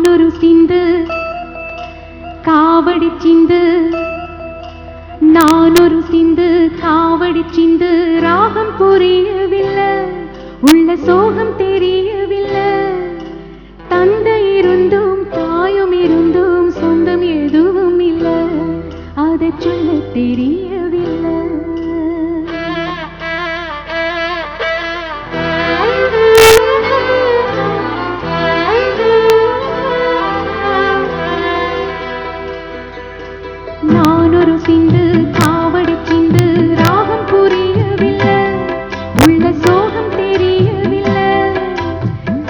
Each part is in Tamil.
ஒரு சிந்து காவடி சிந்து நான் ஒரு சிந்து காவடி சிந்து ராகம் புரியவில்லை உள்ள சோகம் தெரியவில்லை தந்தை இருந்தும் தாயும் இருந்தும் சொந்தம் எதுவும் இல்லை அதை சொல்ல தெரியவில்லை நான் ஒரு சிந்து காவடி சிந்து ராகம் புரியவில்லை உள்ள சோகம் தெரியவில்லை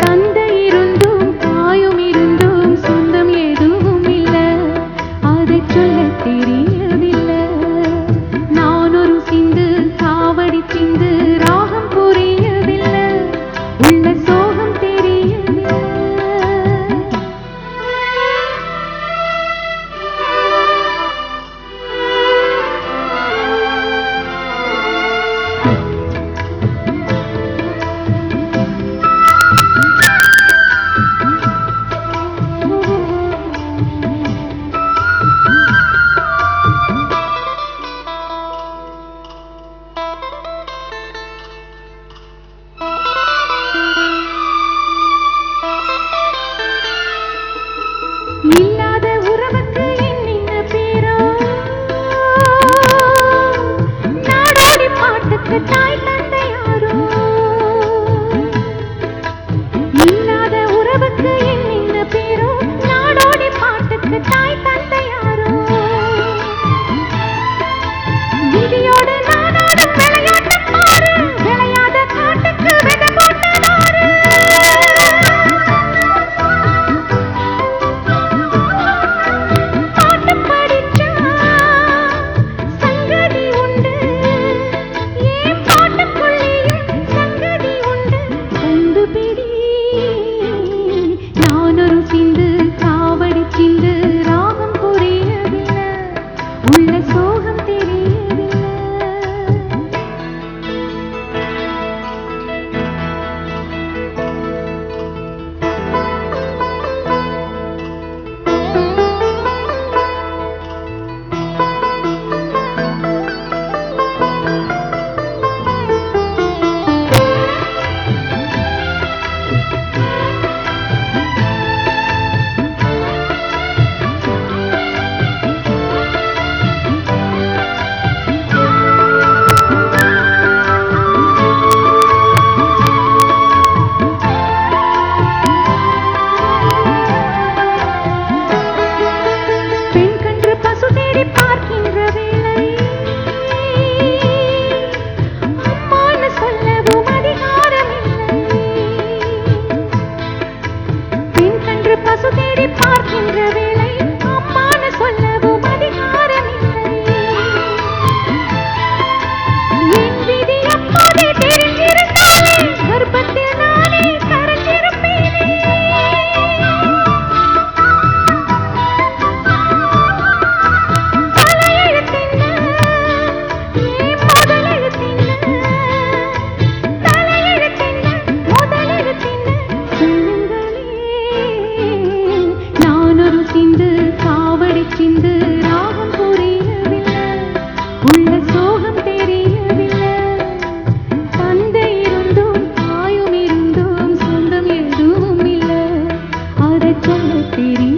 தந்தை இருந்தும் தாயும் இருந்தும் சொந்தம் எதுவும் இல்லை அதை சொல்ல தெரியவில்லை நான் ஒரு சிந்து காவடி சிந்து ராகம் புரியவில்லை உள்ள சோகம் தெரியவில்லை இல்லாத உறவுக்கு என்னென்ன பேரோ நாடோடி பாட்டுக்கு தாய் தந்தை யாரோ இல்லாத உறவுக்கு என்னென்ன பேரோ நாடோடி பாட்டுக்கு தாய் தந்தை யாரோ விதியோடு நானாடும் விளையாட்டு பாரு விளையாத காட்டுக்கு விதை போட்டு நாரு பாட்டு படிச்சா சங்கதி உண்டு ஏன் பாட்டுக்குள்ளேயும் சங்கதி உண்டு கண்டுபிடி நான் ஒரு சிந்து காவடி சிந்து ராகம் புரியவில்லை உள்ள சோகம் தெரியவில்லை பெண் கன்று பசு தேடி பார்க்கின்ற வேளை அம்மான்னு சொல்லவும் அதிகாரமில்லை பெண் கன்று பசு தேடி பார்க்கின்ற வேளை அம்மான்னு சொல்லவும் அதிகாரமில்லை என் விதி அப்போதே தெரிஞ்சிருந்தாலே கர்ப்பத்தில் நானே கரைஞ்சிருப்பேனே தலையெழுத்தென்ன ஏன் முதலெழுத்தென்ன தலையெழுத்தென்ன முதலெழுத்தென்ன சொல்லுங்களே நான் ஒரு சிந்து காவடி சிந்து ராகம் புரியவில்லை உள்ள சோகம் தெரியவில்லை தந்தை இருந்தும் தாயும் இருந்தும் சொந்தம் எதுவும் இல்லை அதை சொல்ல தெரியவில்லை